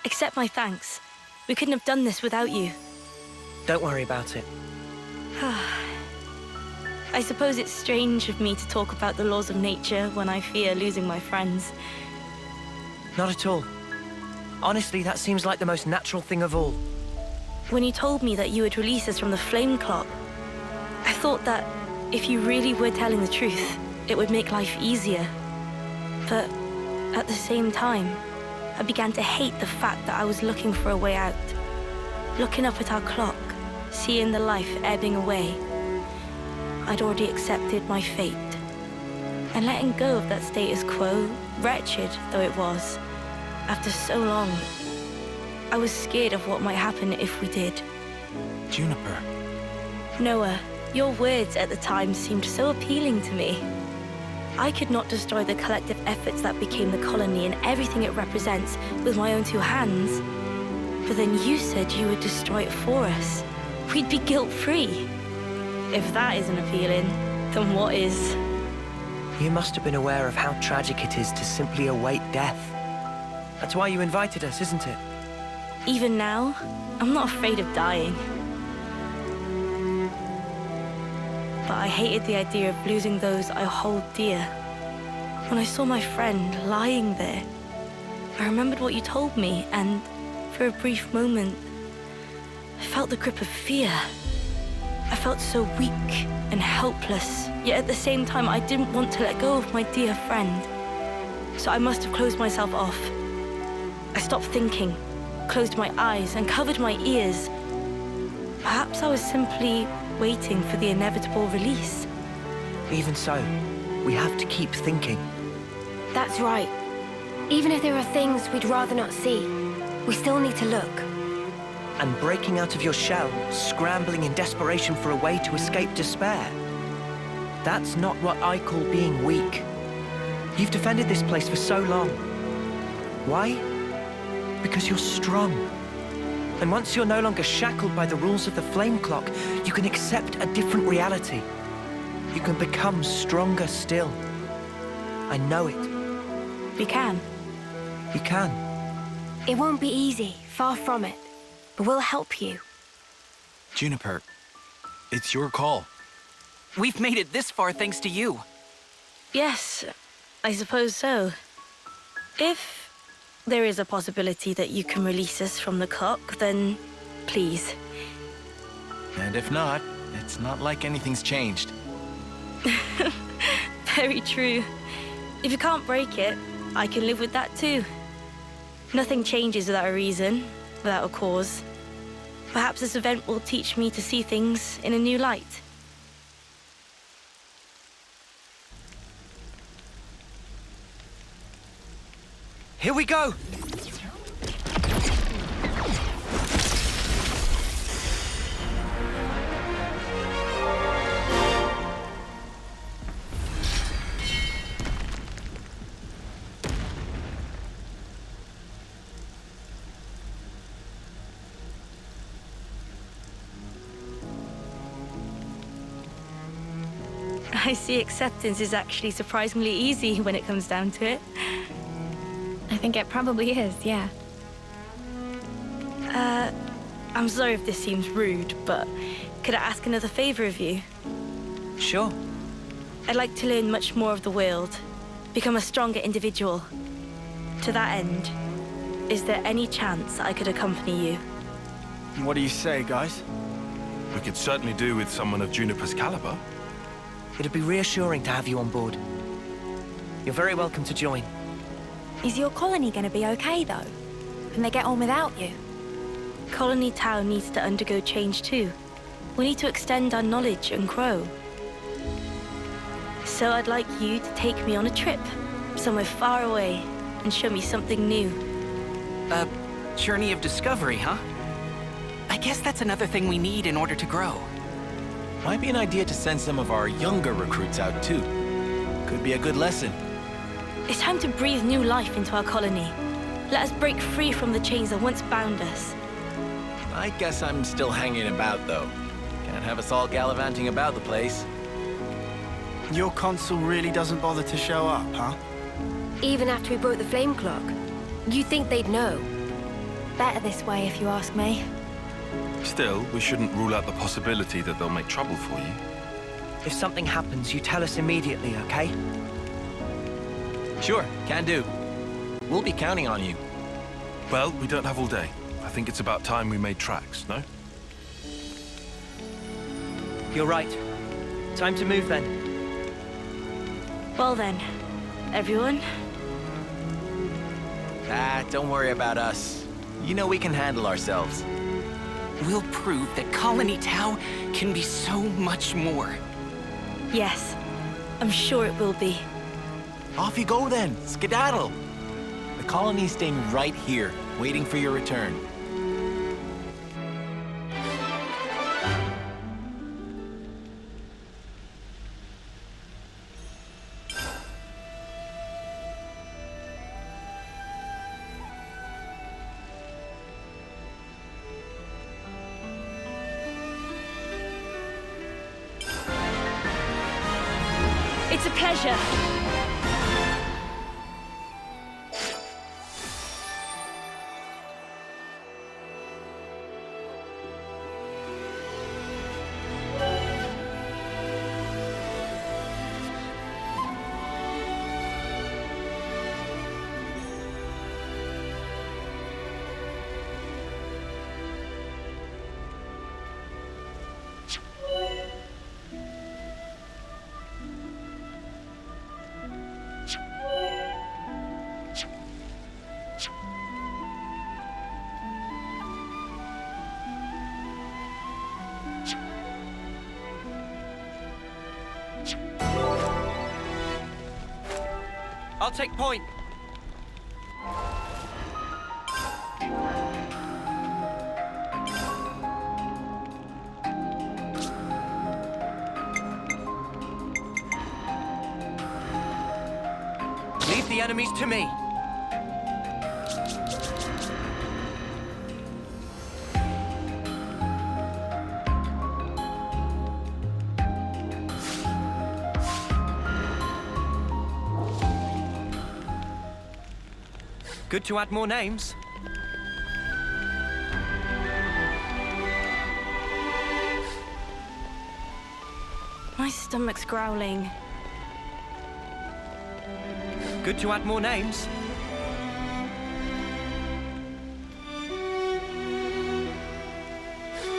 Accept my thanks. We couldn't have done this without you. Don't worry about it. I suppose it's strange of me to talk about the laws of nature when I fear losing my friends. Not at all. Honestly, that seems like the most natural thing of all. When you told me that you would release us from the Flameclock, I thought that if you really were telling the truth, it would make life easier. But at the same time, I began to hate the fact that I was looking for a way out. Looking up at our clock, seeing the life ebbing away, I'd already accepted my fate. And letting go of that status quo, wretched though it was, after so long, I was scared of what might happen if we did. Juniper. Noah, your words at the time seemed so appealing to me. I could not destroy the collective efforts that became the colony and everything it represents with my own two hands. But then you said you would destroy it for us. We'd be guilt-free. If that isn't appealing, then what is? You must have been aware of how tragic it is to simply await death. That's why you invited us, isn't it? Even now, I'm not afraid of dying. But I hated the idea of losing those I hold dear. When I saw my friend lying there, I remembered what you told me, and for a brief moment, I felt the grip of fear. I felt so weak and helpless, yet at the same time I didn't want to let go of my dear friend. So I must have closed myself off. I stopped thinking, closed my eyes and covered my ears. Perhaps I was simply waiting for the inevitable release. Even so, we have to keep thinking. That's right. Even if there are things we'd rather not see, we still need to look. And breaking out of your shell, scrambling in desperation for a way to escape despair. That's not what I call being weak. You've defended this place for so long. Why? Because you're strong. And once you're no longer shackled by the rules of the Flameclock, you can accept a different reality. You can become stronger still. I know it. We can. You can. It won't be easy, far from it. But we'll help you. Juniper, it's your call. We've made it this far thanks to you. Yes, I suppose so. If there is a possibility that you can release us from the clock, then please. And if not, it's not like anything's changed. Very true. If you can't break it, I can live with that too. Nothing changes without a reason, without a cause. Perhaps this event will teach me to see things in a new light. Here we go! I see acceptance is actually surprisingly easy when it comes down to it. I think it probably is, yeah. I'm sorry if this seems rude, but could I ask another favor of you? Sure. I'd like to learn much more of the world, become a stronger individual. To that end, is there any chance I could accompany you? What do you say, guys? We could certainly do with someone of Juniper's caliber. It'd be reassuring to have you on board. You're very welcome to join. Is your colony gonna be okay, though? Can they get on without you? Colony Town needs to undergo change too. We need to extend our knowledge and grow. So I'd like you to take me on a trip, somewhere far away, and show me something new. A journey of discovery, huh? I guess that's another thing we need in order to grow. Might be an idea to send some of our younger recruits out too. Could be a good lesson. It's time to breathe new life into our colony. Let us break free from the chains that once bound us. I guess I'm still hanging about though. Can't have us all gallivanting about the place. Your consul really doesn't bother to show up, huh? Even after we broke the Flameclock? You think they'd know? Better this way, if you ask me. Still, we shouldn't rule out the possibility that they'll make trouble for you. If something happens, you tell us immediately, okay? Sure, can do. We'll be counting on you. Well, we don't have all day. I think it's about time we made tracks, no? You're right. Time to move then. Well then, everyone. Don't worry about us. You know we can handle ourselves. We'll prove that Colony Tau can be so much more. Yes, I'm sure it will be. Off you go then, skedaddle. The colony's staying right here, waiting for your return. It's a pleasure. I'll take point. Leave the enemies to me. Good to add more names. My stomach's growling. Good to add more names.